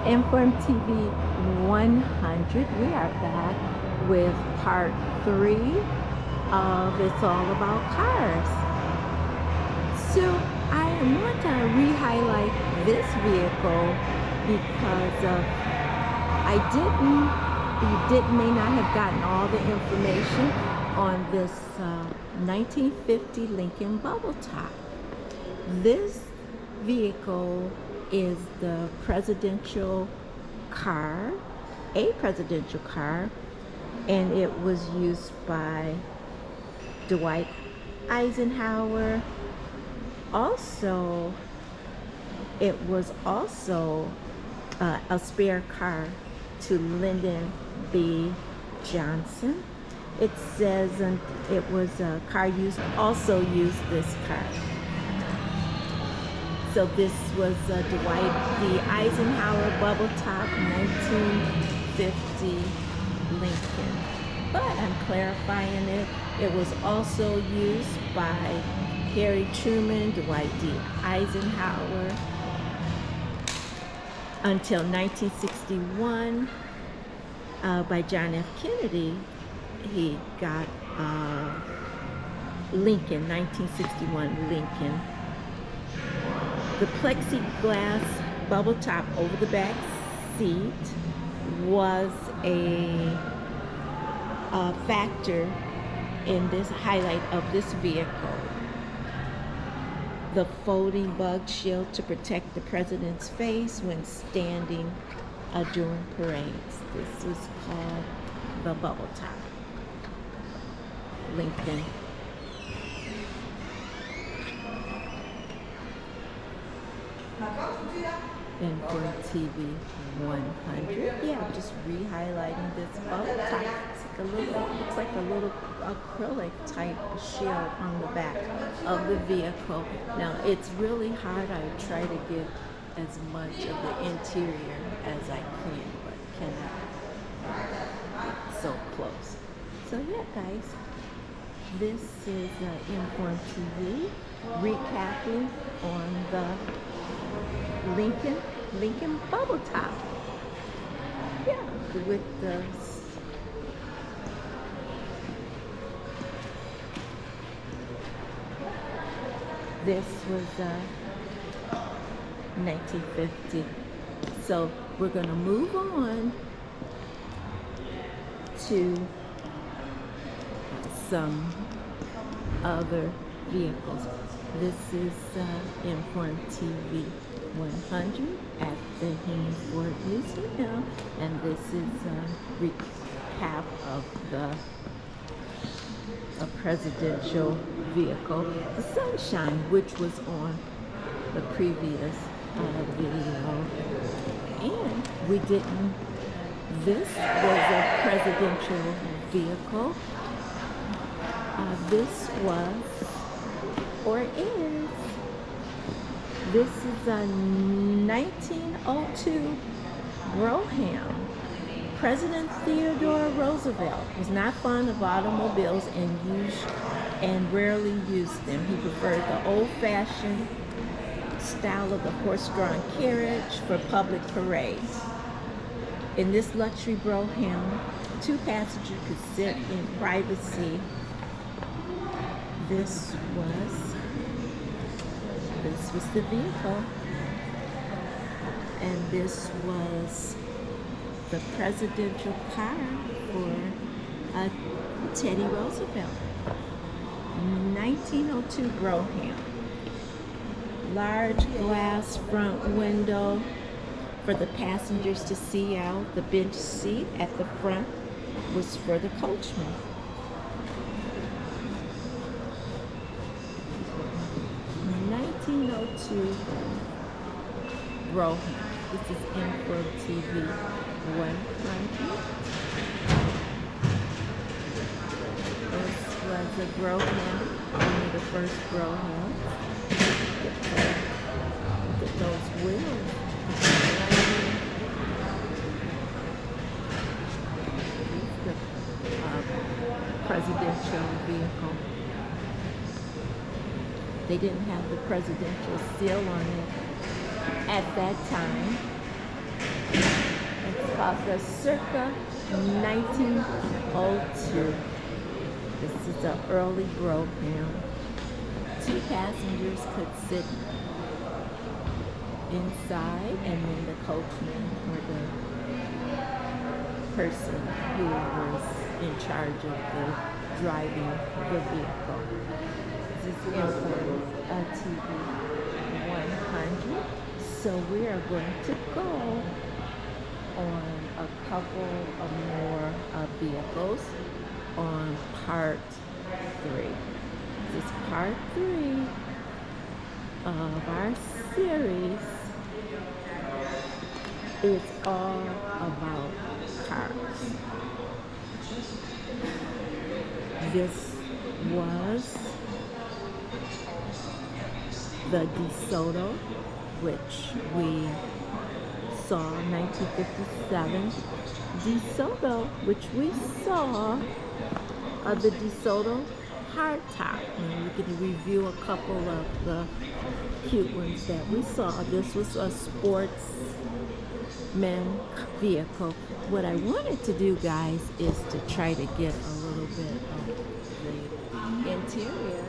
Informtv 100. We are back with part 3 of It's All About Cars. So I want to re-highlight this vehicle because may not have gotten all the information on this 1950 Lincoln Bubble Top. This vehicle is the presidential car, a presidential car, and it was used by Dwight Eisenhower. Also, it was also a spare car to Lyndon B. Johnson. It says it was a car also used this car. So this was Dwight D. Eisenhower Bubble Top 1950 Lincoln. But I'm clarifying it. It was also used by Harry Truman, Dwight D. Eisenhower until 1961 by John F. Kennedy. He got Lincoln, 1961 Lincoln. The plexiglass bubble top over the back seat was a factor in this highlight of this vehicle. The folding bug shield to protect the president's face when standing during parades. This was called the bubble top Lincoln. Informtv 100. Yeah, I'm just re-highlighting this bubble top. Looks like a little acrylic type shield on the back of the vehicle. Now it's really hard. I try to get as much of the interior as I can, but cannot get so close. So yeah, guys, this is Informtv recapping on the Lincoln Bubble Top. Yeah, with the this was 1950. So we're going to move on to some other vehicles. This is Informtv 100 at the Henry Ford Museum, and this is a recap of a presidential vehicle, the Sunshine, which was on the previous video, and we didn't. This was a presidential vehicle. This was, or is, this is a 1902 Brougham. President Theodore Roosevelt was not fond of automobiles and rarely used them. He preferred the old-fashioned style of the horse-drawn carriage for public parades. In this luxury Brougham, 2 passengers could sit in privacy. This was the vehicle, and this was the presidential car for Teddy Roosevelt. 1902 Brougham. Large glass front window for the passengers to see out. The bench seat at the front was for the coachman. Brougham. This is Informtv 100. This was a Brougham, one of the first Broughams. Look at those wheels. This is the presidential vehicle. They didn't have the presidential seal on it at that time. It's called the Circa 1902. This is an early program. 2 passengers could sit inside, and then the coachman or the person who was in charge of the driving the vehicle. This is Informtv 100. So we are going to go on a couple of more vehicles on part 3. This is part 3 of our series. It's all about cars. This was the DeSoto, which we saw in 1957. DeSoto, which we saw, the DeSoto hardtop. And we can review a couple of the cute ones that we saw. This was a sportsman vehicle. What I wanted to do, guys, is to try to get a little bit of the interior.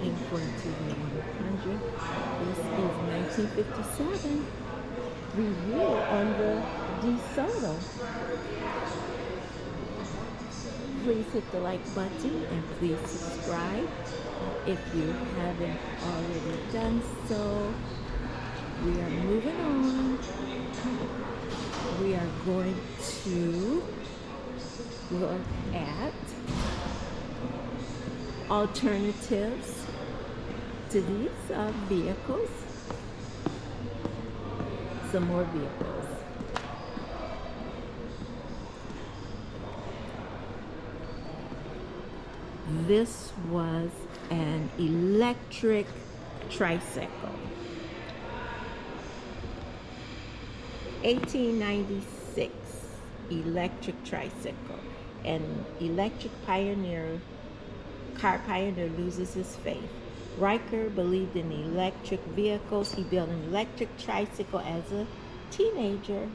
Informtv100. This is 1957 review on the DeSoto. Please hit the like button and please subscribe if you haven't already done so. We are moving on. We are going to look at alternatives to these vehicles. Some more vehicles. This was an electric tricycle. 1896 electric tricycle. An electric car pioneer loses his faith. Riker believed in electric vehicles. He built an electric tricycle as a teenager.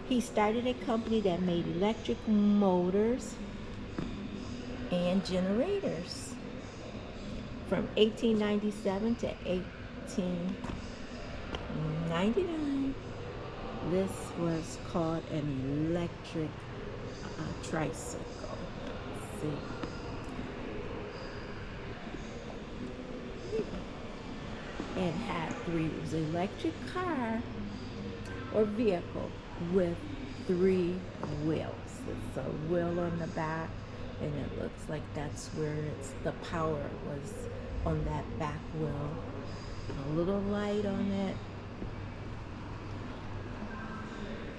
He started a company that made electric motors and generators. From 1897 to 1899, this was called an electric tricycle. Let's see. It had 3. It was an electric car or vehicle with 3 wheels. It's a wheel on the back, and it looks like that's where the power was on that back wheel. A little light on it.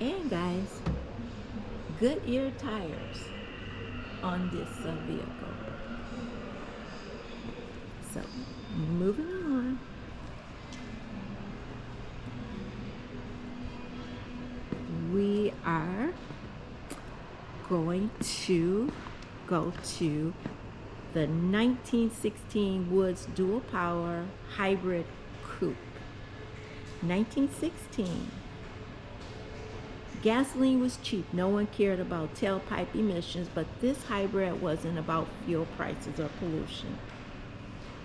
And guys, Goodyear tires on this vehicle. So, moving on. We are going to go to the 1916 Woods dual power hybrid coupe. 1916. Gasoline was cheap. No one cared about tailpipe emissions, but this hybrid wasn't about fuel prices or pollution.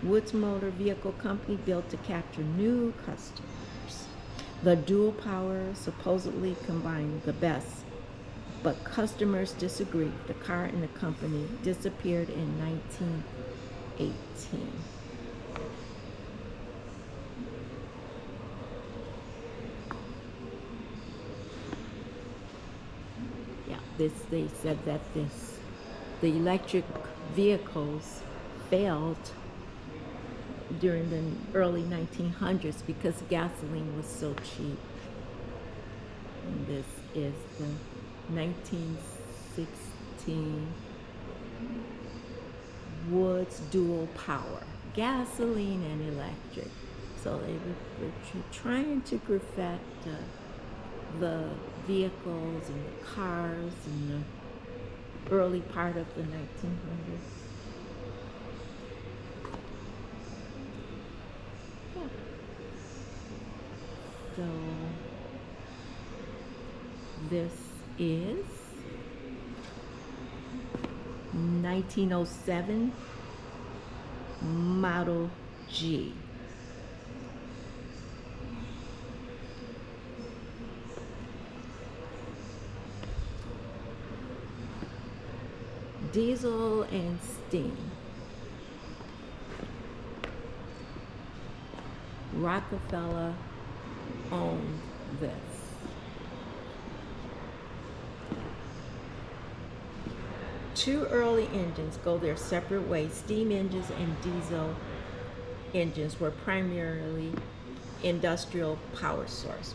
Woods Motor Vehicle Company built to capture new customers. The dual power supposedly combined the best, but customers disagreed. The car and the company disappeared in 1918. They said that the electric vehicles failed during the early 1900s because gasoline was so cheap. And this is the 1916 Woods dual power, gasoline and electric. So they were trying to perfect the vehicles and the cars in the early part of the 1900s. This is 1907 Model G. Diesel and steam. Rockefeller owned this. Two early engines go their separate ways. Steam engines and diesel engines were primarily industrial power source.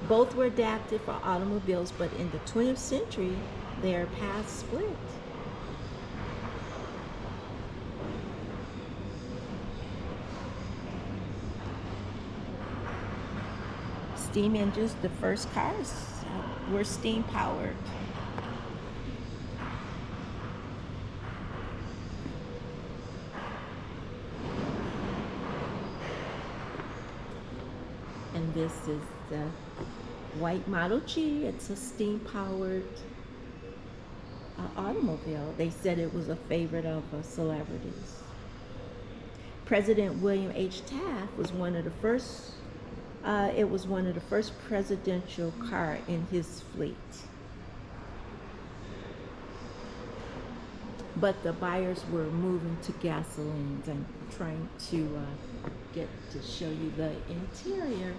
Both were adapted for automobiles, but in the 20th century, their paths split. Steam engines, the first cars were steam powered. And this is the white Model G. It's a steam powered automobile. They said it was a favorite of celebrities. President William H. Taft was one of the first. It was one of the first presidential car in his fleet. But the buyers were moving to gasolines. I'm trying to get to show you the interior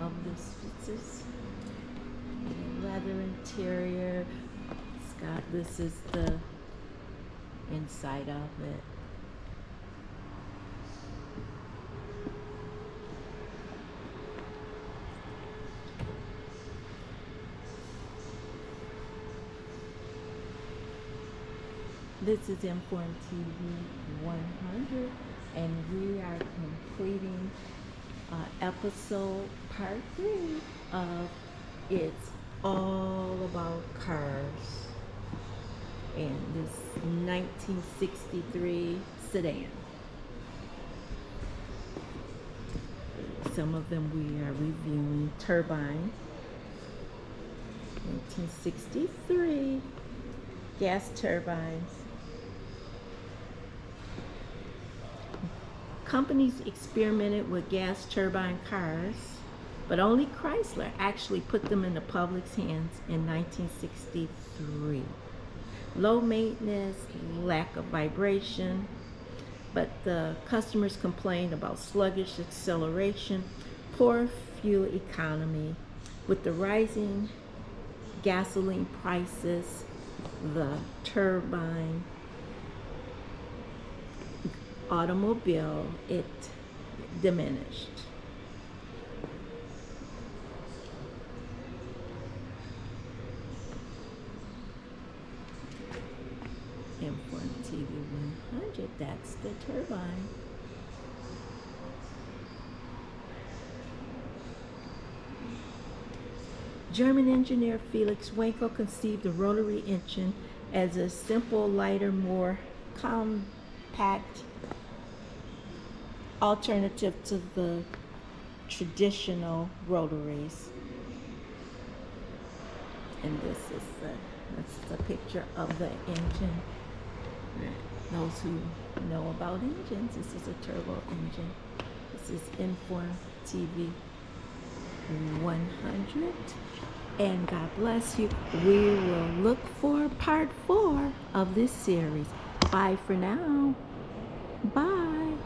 of this. This is leather interior. This is the inside of it. This is Informtv100, and we are completing episode part 3 of It's All About Cars and this 1963 sedan. Some of them we are reviewing. Turbine, 1963, gas turbines. Companies experimented with gas turbine cars, but only Chrysler actually put them in the public's hands in 1963. Low maintenance, lack of vibration, but the customers complained about sluggish acceleration, poor fuel economy. With the rising gasoline prices, the turbine automobile, it diminished. Informtv100, that's the turbine. German engineer Felix Wankel conceived the rotary engine as a simple, lighter, more compact alternative to the traditional rotaries. And that's the picture of the engine. Those who know about engines, this is a turbo engine. This is Informtv100. And God bless you. We will look for part 4 of this series. Bye for now. Bye.